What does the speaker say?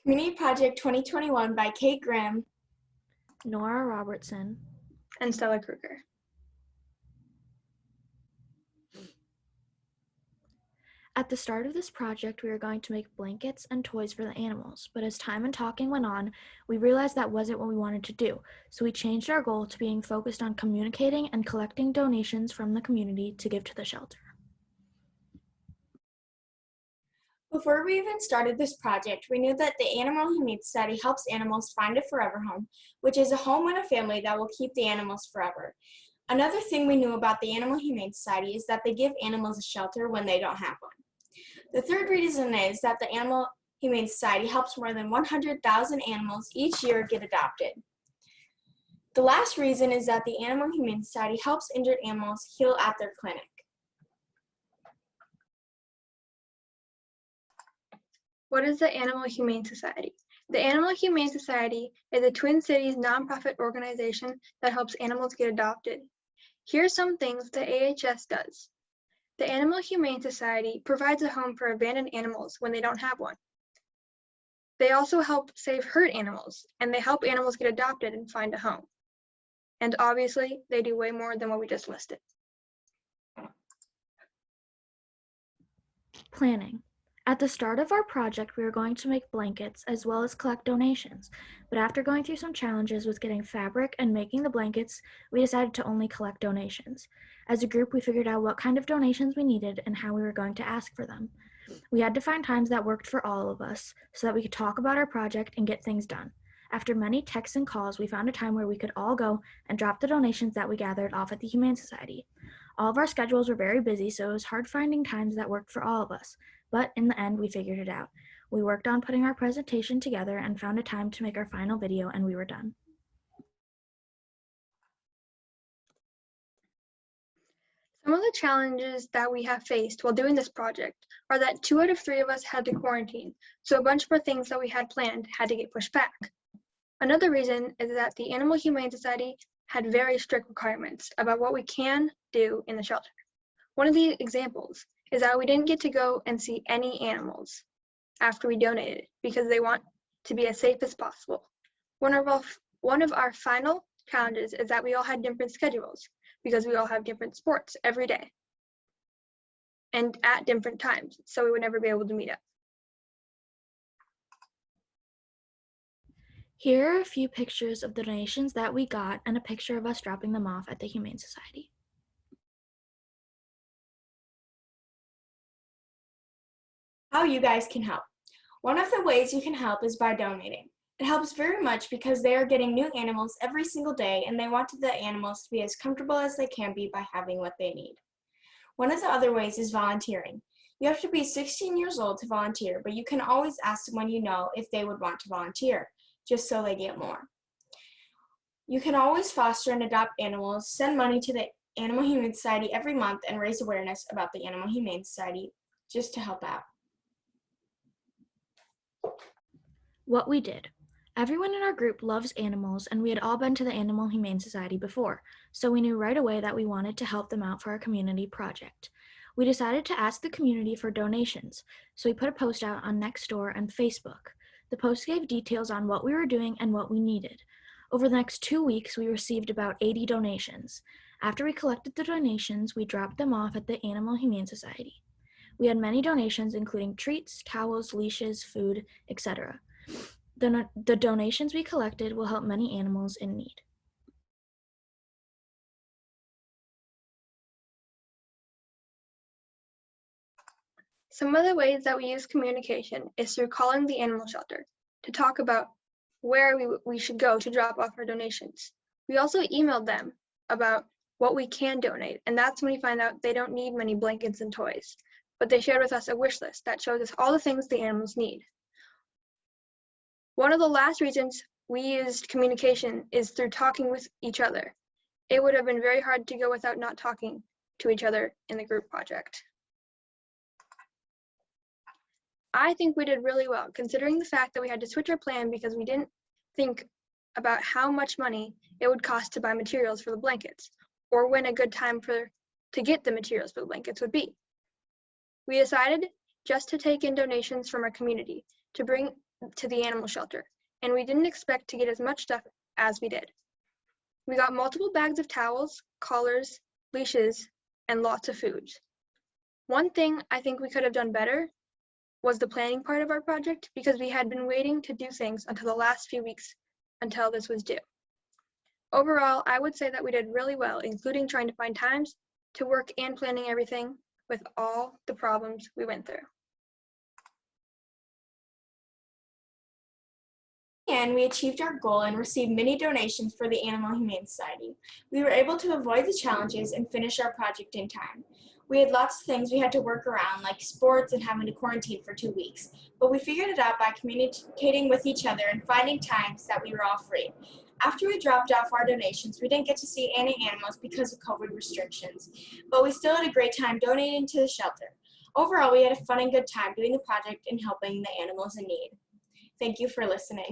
Community Project 2021 by Kate Grimm, Nora Robertson, and Stella Kruger. At the start of this project, we were going to make blankets and toys for the animals, but as time and talking went on, we realized that wasn't what we wanted to do, so we changed our goal to being focused on communicating and collecting donations from the community to give to the shelter. Before we even started this project, we knew that the Animal Humane Society helps animals find a forever home, which is a home and a family that will keep the animals forever. Another thing we knew about the Animal Humane Society is that they give animals a shelter when they don't have one. The third reason is that the Animal Humane Society helps more than 100,000 animals each year get adopted. The last reason is that the Animal Humane Society helps injured animals heal at their clinic. What is the Animal Humane Society? The Animal Humane Society is a Twin Cities nonprofit organization that helps animals get adopted. Here are some things the AHS does. The Animal Humane Society provides a home for abandoned animals when they don't have one. They also help save hurt animals, and they help animals get adopted and find a home. And obviously, they do way more than what we just listed. Planning. At the start of our project, we were going to make blankets as well as collect donations, but after going through some challenges with getting fabric and making the blankets, we decided to only collect donations. As a group, we figured out what kind of donations we needed and how we were going to ask for them. We had to find times that worked for all of us so that we could talk about our project and get things done. After many texts and calls, we found a time where we could all go and drop the donations that we gathered off at the Humane Society. All of our schedules were very busy, so it was hard finding times that worked for all of us. But in the end, we figured it out. We worked on putting our presentation together and found a time to make our final video, and we were done. Some of the challenges that we have faced while doing this project are that 2 out of 3 of us had to quarantine, so a bunch of our things that we had planned had to get pushed back. Another reason is that the Animal Humane Society had very strict requirements about what we can do in the shelter. One of the examples is that we didn't get to go and see any animals after we donated because they want to be as safe as possible. One of our final challenges is that we all had different schedules because we all have different sports every day and at different times, so we would never be able to meet up. Here are a few pictures of the donations that we got and a picture of us dropping them off at the Humane Society. How you guys can help. One of the ways you can help is by donating. It helps very much because they are getting new animals every single day and they want the animals to be as comfortable as they can be by having what they need. One of the other ways is volunteering. You have to be 16 years old to volunteer, but you can always ask someone you know if they would want to volunteer, just so they get more. You can always foster and adopt animals, send money to the Animal Humane Society every month, and raise awareness about the Animal Humane Society just to help out. What we did. Everyone in our group loves animals, and we had all been to the Animal Humane Society before, so we knew right away that we wanted to help them out for our community project. We decided to ask the community for donations, so we put a post out on Nextdoor and Facebook. The post gave details on what we were doing and what we needed. Over the next 2 weeks, we received about 80 donations. After we collected the donations, we dropped them off at the Animal Humane Society. We had many donations, including treats, towels, leashes, food, etc. The donations we collected will help many animals in need. Some of the ways that we use communication is through calling the animal shelter to talk about where we should go to drop off our donations. We also emailed them about what we can donate, and that's when we find out they don't need many blankets and toys, but they shared with us a wish list that shows us all the things the animals need. One of the last reasons we used communication is through talking with each other. It would have been very hard to go without not talking to each other in the group project. I think we did really well, considering the fact that we had to switch our plan because we didn't think about how much money it would cost to buy materials for the blankets, or when a good time to get the materials for the blankets would be. We decided just to take in donations from our community to bring to the animal shelter, and we didn't expect to get as much stuff as we did. We got multiple bags of towels, collars, leashes, and lots of food. One thing I think we could have done better was the planning part of our project, because we had been waiting to do things until the last few weeks until this was due. Overall, I would say that we did really well, including trying to find times to work and planning everything with all the problems we went through. And we achieved our goal and received many donations for the Animal Humane Society. We were able to avoid the challenges and finish our project in time. We had lots of things we had to work around, like sports and having to quarantine for 2 weeks, but we figured it out by communicating with each other and finding times that we were all free. After we dropped off our donations, we didn't get to see any animals because of COVID restrictions, but we still had a great time donating to the shelter. Overall, we had a fun and good time doing the project and helping the animals in need. Thank you for listening.